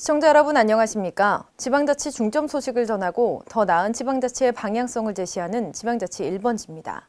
시청자 여러분 안녕하십니까? 지방자치 중점 소식을 전하고 더 나은 지방자치의 방향성을 제시하는 지방자치 1번지입니다.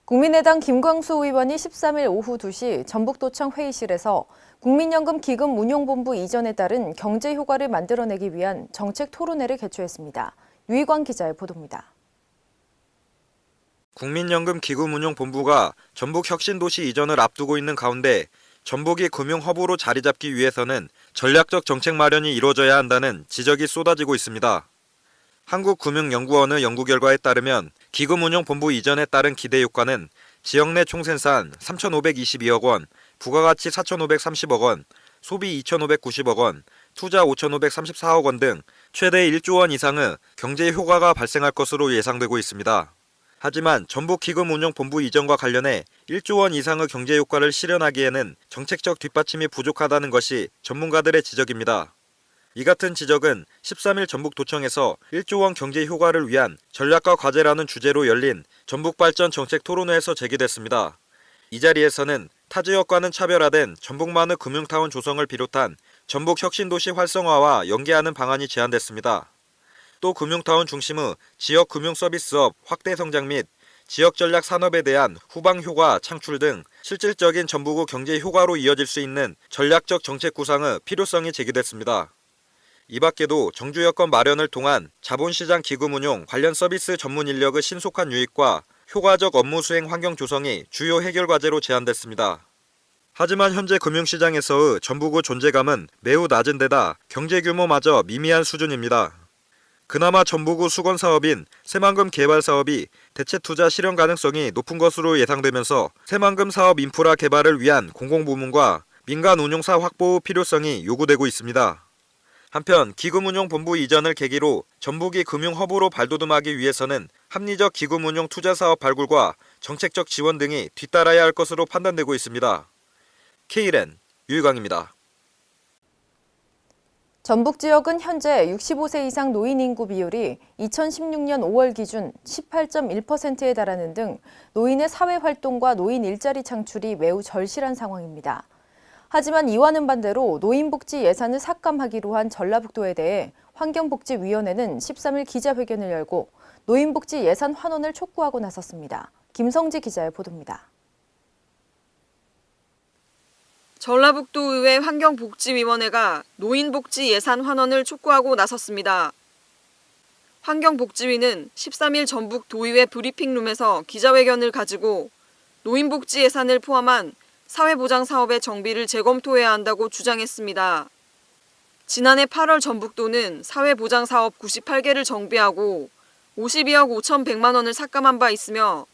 국민의당 김광수 의원이 13일 오후 2시 전북도청 회의실에서 국민연금 기금 운용본부 이전에 따른 경제 효과를 만들어내기 위한 정책 토론회를 개최했습니다. 유희광 기자의 보도입니다. 국민연금 기금운용본부가 전북 혁신도시 이전을 앞두고 있는 가운데 전북이 금융허브로 자리 잡기 위해서는 전략적 정책 마련이 이루어져야 한다는 지적이 쏟아지고 있습니다. 한국금융연구원의 연구 결과에 따르면 기금운용본부 이전에 따른 기대 효과는 지역 내 총생산 3,522억 원, 부가가치 4,530억 원, 소비 2,590억 원, 투자 5,534억 원 등 최대 1조 원 이상의 경제 효과가 발생할 것으로 예상되고 있습니다. 하지만 전북기금운용본부 이전과 관련해 1조 원 이상의 경제 효과를 실현하기에는 정책적 뒷받침이 부족하다는 것이 전문가들의 지적입니다. 이 같은 지적은 13일 전북도청에서 1조 원 경제 효과를 위한 전략과 과제라는 주제로 열린 전북발전 정책 토론회에서 제기됐습니다. 이 자리에서는 타 지역과는 차별화된 전북만의 금융타운 조성을 비롯한 전북 혁신도시 활성화와 연계하는 방안이 제안됐습니다. 또 금융타운 중심의 지역 금융서비스업 확대 성장 및 지역 전략 산업에 대한 후방 효과 창출 등 실질적인 전북의 경제 효과로 이어질 수 있는 전략적 정책 구상의 필요성이 제기됐습니다. 이 밖에도 정주 여건 마련을 통한 자본시장 기금운용 관련 서비스 전문 인력의 신속한 유입과 효과적 업무 수행 환경 조성이 주요 해결 과제로 제안됐습니다. 하지만 현재 금융시장에서의 전북의 존재감은 매우 낮은 데다 경제 규모마저 미미한 수준입니다. 그나마 전북의 수건 사업인 새만금 개발 사업이 대체 투자 실현 가능성이 높은 것으로 예상되면서 새만금 사업 인프라 개발을 위한 공공부문과 민간 운용사 확보의 필요성이 요구되고 있습니다. 한편 기금운용본부 이전을 계기로 전북이 금융허브로 발돋움하기 위해서는 합리적 기금운용 투자사업 발굴과 정책적 지원 등이 뒤따라야 할 것으로 판단되고 있습니다. KLN 유희광입니다. 전북 지역은 현재 65세 이상 노인 인구 비율이 2016년 5월 기준 18.1%에 달하는 등 노인의 사회활동과 노인 일자리 창출이 매우 절실한 상황입니다. 하지만 이와는 반대로 노인복지 예산을 삭감하기로 한 전라북도에 대해 환경복지위원회는 13일 기자회견을 열고 노인복지 예산 환원을 촉구하고 나섰습니다. 김성지 기자의 보도입니다. 전라북도의회 환경복지위원회가 노인복지 예산 환원을 촉구하고 나섰습니다. 환경복지위는 13일 전북 도의회 브리핑룸에서 기자회견을 가지고 노인복지 예산을 포함한 사회보장 사업의 정비를 재검토해야 한다고 주장했습니다. 지난해 8월 전북도는 사회보장 사업 98개를 정비하고 52억 5,100만 원을 삭감한 바 있으며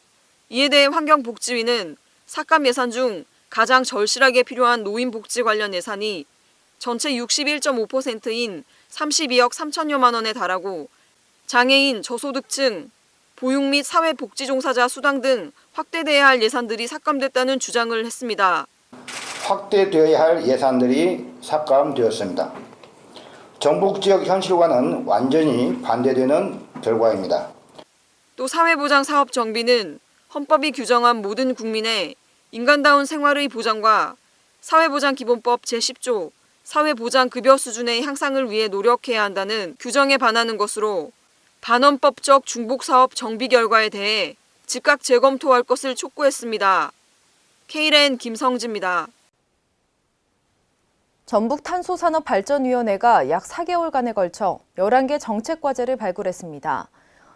이에 대해 환경복지위는 삭감 예산 중 가장 절실하게 필요한 노인복지 관련 예산이 전체 61.5%인 32억 3천여만 원에 달하고 장애인, 저소득층, 보육 및 사회복지종사자 수당 등 확대돼야 할 예산들이 삭감됐다는 주장을 했습니다. 확대되어야 할 예산들이 삭감되었습니다. 전북 지역 현실과는 완전히 반대되는 결과입니다. 또 사회보장 사업 정비는 헌법이 규정한 모든 국민의 인간다운 생활의 보장과 사회보장기본법 제10조 사회보장급여 수준의 향상을 위해 노력해야 한다는 규정에 반하는 것으로 반헌법적 중복사업 정비 결과에 대해 즉각 재검토할 것을 촉구했습니다. KLN 김성지입니다. 전북 탄소산업발전위원회가 약 4개월간에 걸쳐 11개 정책과제를 발굴했습니다.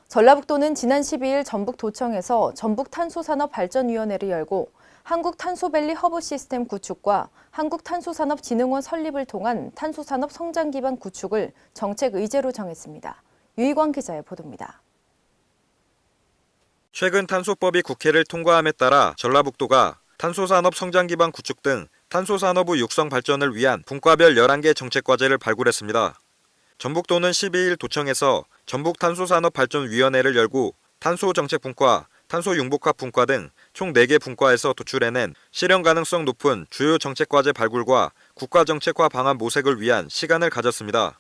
전라북도는 지난 12일 전북도청에서 전북탄소산업발전위원회를 열고 한국탄소밸리 허브 시스템 구축과 한국탄소산업진흥원 설립을 통한 탄소산업 성장 기반 구축을 정책 의제로 정했습니다. 유희광 기자의 보도입니다. 최근 탄소법이 국회를 통과함에 따라 전라북도가 탄소산업 성장 기반 구축 등 탄소산업의 육성 발전을 위한 분과별 11개 정책과제를 발굴했습니다. 전북도는 12일 도청에서 전북탄소산업발전위원회를 열고 탄소정책분과, 탄소융복합분과 등 총 4개 분과에서 도출해낸 실현 가능성 높은 주요 정책과제 발굴과 국가정책화 방안 모색을 위한 시간을 가졌습니다.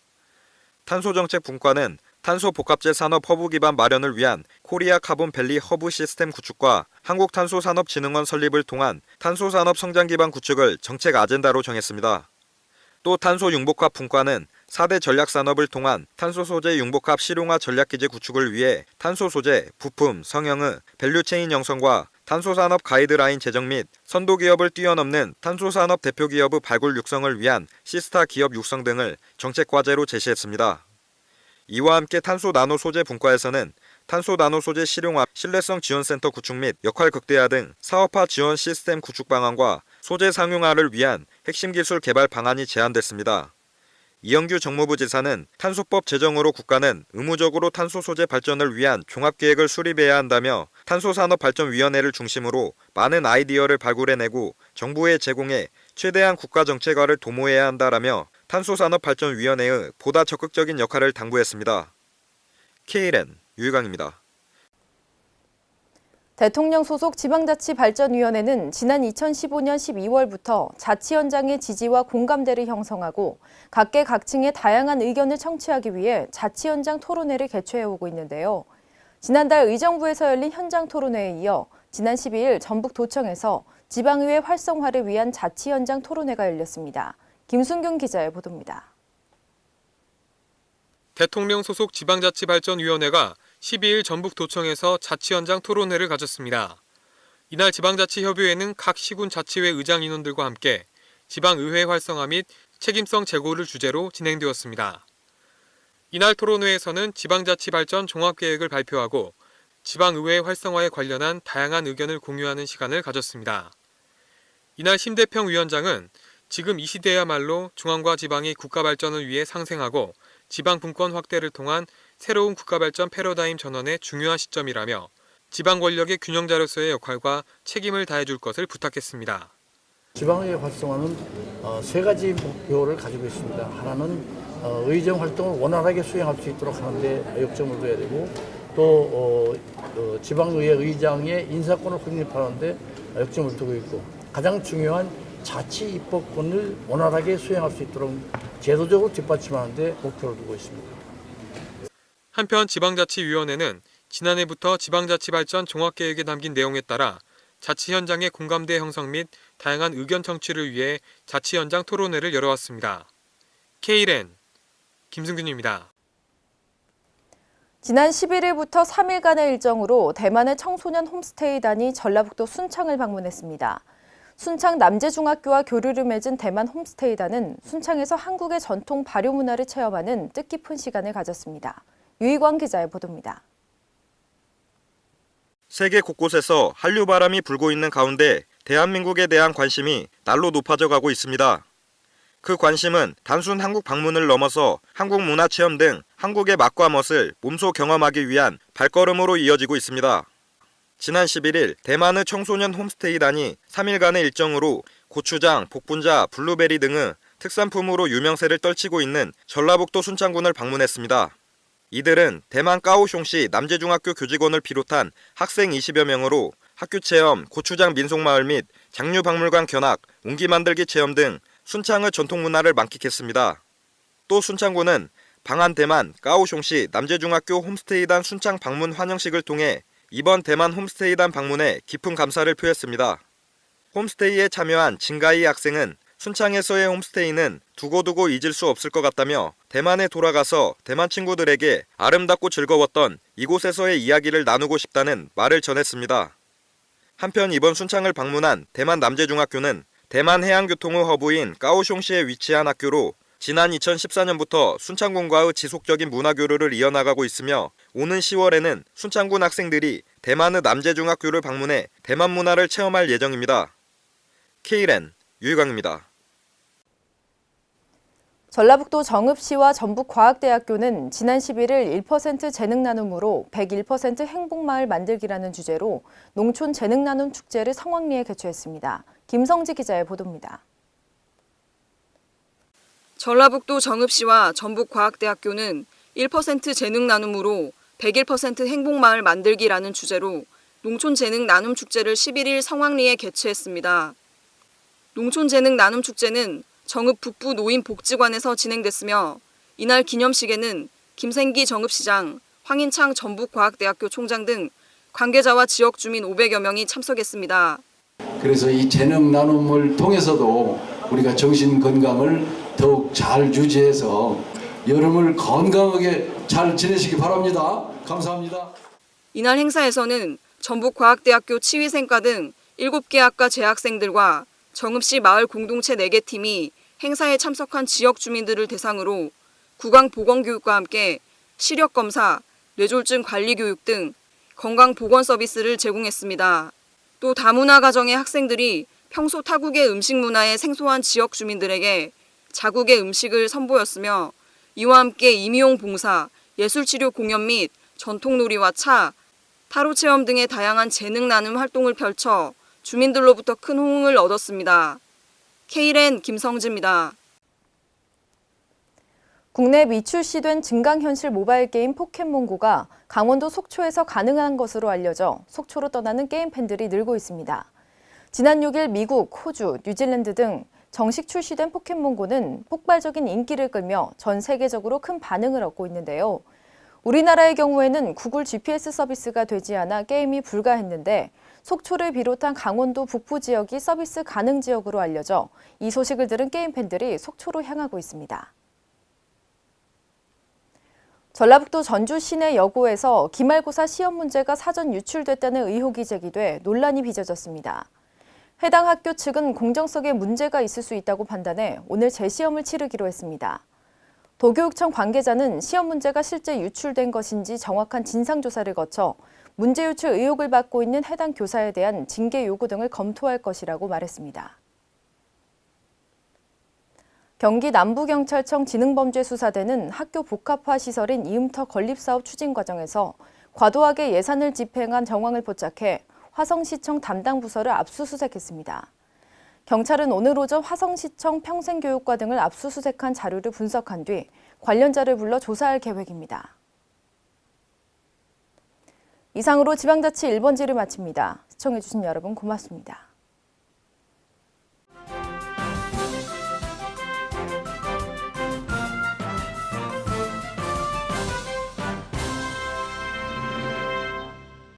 탄소정책분과는 탄소복합재 산업 허브 기반 마련을 위한 코리아 카본밸리 허브 시스템 구축과 한국탄소산업진흥원 설립을 통한 탄소산업 성장 기반 구축을 정책 아젠다로 정했습니다. 또 탄소융복합 분과는 4대 전략산업을 통한 탄소소재 융복합 실용화 전략기제 구축을 위해 탄소소재, 부품, 성형의 밸류체인 형성과 탄소산업 가이드라인 제정 및 선도기업을 뛰어넘는 탄소산업 대표기업의 발굴 육성을 위한 시스타 기업 육성 등을 정책과제로 제시했습니다. 이와 함께 탄소 나노 소재 분과에서는 탄소 나노 소재 실용화 신뢰성 지원센터 구축 및 역할 극대화 등 사업화 지원 시스템 구축 방안과 소재 상용화를 위한 핵심 기술 개발 방안이 제안됐습니다. 이영규 정무부 지사는 탄소법 제정으로 국가는 의무적으로 탄소 소재 발전을 위한 종합계획을 수립해야 한다며 탄소산업발전위원회를 중심으로 많은 아이디어를 발굴해내고 정부에 제공해 최대한 국가 정책화를 도모해야 한다라며 탄소산업발전위원회의 보다 적극적인 역할을 당부했습니다. KLN 유희광입니다. 대통령 소속 지방자치발전위원회는 지난 2015년 12월부터 자치 현장의 지지와 공감대를 형성하고 각계각층의 다양한 의견을 청취하기 위해 자치 현장 토론회를 개최해오고 있는데요. 지난달 의정부에서 열린 현장 토론회에 이어 지난 12일 전북도청에서 지방의회 활성화를 위한 자치 현장 토론회가 열렸습니다. 김순경 기자의 보도입니다. 대통령 소속 지방자치발전위원회가 12일 전북도청에서 자치 현장 토론회를 가졌습니다. 이날 지방자치협의회는 각 시군 자치회 의장 인원들과 함께 지방의회 활성화 및 책임성 제고를 주제로 진행되었습니다. 이날 토론회에서는 지방자치발전 종합계획을 발표하고 지방의회 활성화에 관련한 다양한 의견을 공유하는 시간을 가졌습니다. 이날 심대평 위원장은 지금 이 시대야말로 중앙과 지방이 국가발전을 위해 상생하고 지방 분권 확대를 통한 새로운 국가발전 패러다임 전환의 중요한 시점이라며 지방 권력의 균형자로서의 역할과 책임을 다해줄 것을 부탁했습니다. 지방의회 활성화는 세 가지 목표를 가지고 있습니다. 하나는 의정 활동을 원활하게 수행할 수 있도록 하는데 역점을 둬야 되고 또 지방의회 의장의 인사권을 확립하는 데 역점을 두고 있고 가장 중요한 자치 입법권을 원활하게 수행할 수 있도록 제도적으로 뒷받침하는 데 목표를 두고 있습니다. 한편 지방자치위원회는 지난해부터 지방자치발전 종합계획에 담긴 내용에 따라 자치 현장의 공감대 형성 및 다양한 의견 청취를 위해 자치 현장 토론회를 열어왔습니다. KLN 김승균입니다. 지난 11일부터 3일간의 일정으로 대만의 청소년 홈스테이단이 전라북도 순창을 방문했습니다. 순창 남제중학교와 교류를 맺은 대만 홈스테이단은 순창에서 한국의 전통 발효 문화를 체험하는 뜻깊은 시간을 가졌습니다. 유희광 기자의 보도입니다. 세계 곳곳에서 한류 바람이 불고 있는 가운데 대한민국에 대한 관심이 날로 높아져 가고 있습니다. 그 관심은 단순 한국 방문을 넘어서 한국 문화 체험 등 한국의 맛과 멋을 몸소 경험하기 위한 발걸음으로 이어지고 있습니다. 지난 11일 대만의 청소년 홈스테이단이 3일간의 일정으로 고추장, 복분자, 블루베리 등의 특산품으로 유명세를 떨치고 있는 전라북도 순창군을 방문했습니다. 이들은 대만 까오숑시 남제중학교 교직원을 비롯한 학생 20여 명으로 학교체험, 고추장 민속마을 및 장류박물관 견학, 옹기 만들기 체험 등 순창의 전통문화를 만끽했습니다. 또 순창군은 방한 대만 까오숑시 남제중학교 홈스테이단 순창 방문 환영식을 통해 이번 대만 홈스테이단 방문에 깊은 감사를 표했습니다. 홈스테이에 참여한 진가이 학생은 순창에서의 홈스테이는 두고두고 잊을 수 없을 것 같다며 대만에 돌아가서 대만 친구들에게 아름답고 즐거웠던 이곳에서의 이야기를 나누고 싶다는 말을 전했습니다. 한편 이번 순창을 방문한 대만 남제중학교는 대만 해양교통의 허브인 까오숑시에 위치한 학교로 지난 2014년부터 순창군과의 지속적인 문화교류를 이어나가고 있으며 오는 10월에는 순창군 학생들이 대만의 남제중학교를 방문해 대만 문화를 체험할 예정입니다. KLN 유희광입니다. 전라북도 정읍시와 전북과학대학교는 지난 11일 1% 재능나눔으로 101% 행복마을 만들기라는 주제로 농촌 재능나눔 축제를 성황리에 개최했습니다. 김성지 기자의 보도입니다. 전라북도 정읍시와 전북과학대학교는 1% 재능나눔으로 101% 행복마을 만들기라는 주제로 농촌 재능나눔 축제를 11일 성황리에 개최했습니다. 농촌 재능나눔 축제는 정읍 북부 노인복지관에서 진행됐으며 이날 기념식에는 김생기 정읍시장, 황인창 전북과학대학교 총장 등 관계자와 지역 주민 500여 명이 참석했습니다. 그래서 이 재능 나눔을 통해서도 우리가 정신 건강을 더욱 잘 유지해서 여름을 건강하게 잘 지내시기 바랍니다. 감사합니다. 이날 행사에서는 전북과학대학교 치위생과 등 7개 학과 재학생들과 정읍시 마을 공동체 4개 팀이 행사에 참석한 지역 주민들을 대상으로 구강보건교육과 함께 시력검사, 뇌졸중 관리교육 등 건강보건 서비스를 제공했습니다. 또 다문화 가정의 학생들이 평소 타국의 음식 문화에 생소한 지역 주민들에게 자국의 음식을 선보였으며 이와 함께 임용 봉사, 예술치료 공연 및 전통놀이와 차, 타로 체험 등의 다양한 재능 나눔 활동을 펼쳐 주민들로부터 큰 호응을 얻었습니다. K랜 김성지입니다. 국내 미출시된 증강현실 모바일 게임 포켓몬고가 강원도 속초에서 가능한 것으로 알려져 속초로 떠나는 게임 팬들이 늘고 있습니다. 지난 6일 미국, 호주, 뉴질랜드 등 정식 출시된 포켓몬고는 폭발적인 인기를 끌며 전 세계적으로 큰 반응을 얻고 있는데요. 우리나라의 경우에는 구글 GPS 서비스가 되지 않아 게임이 불가했는데 속초를 비롯한 강원도 북부 지역이 서비스 가능 지역으로 알려져 이 소식을 들은 게임 팬들이 속초로 향하고 있습니다. 전라북도 전주 시내 여고에서 기말고사 시험 문제가 사전 유출됐다는 의혹이 제기돼 논란이 빚어졌습니다. 해당 학교 측은 공정성에 문제가 있을 수 있다고 판단해 오늘 재시험을 치르기로 했습니다. 도교육청 관계자는 시험 문제가 실제 유출된 것인지 정확한 진상조사를 거쳐 문제 유출 의혹을 받고 있는 해당 교사에 대한 징계 요구 등을 검토할 것이라고 말했습니다. 경기 남부경찰청 지능범죄수사대는 학교 복합화 시설인 이음터 건립사업 추진 과정에서 과도하게 예산을 집행한 정황을 포착해 화성시청 담당 부서를 압수수색했습니다. 경찰은 오늘 오전 화성시청 평생교육과 등을 압수수색한 자료를 분석한 뒤 관련자를 불러 조사할 계획입니다. 이상으로 지방자치 1번지를 마칩니다. 시청해주신 여러분 고맙습니다.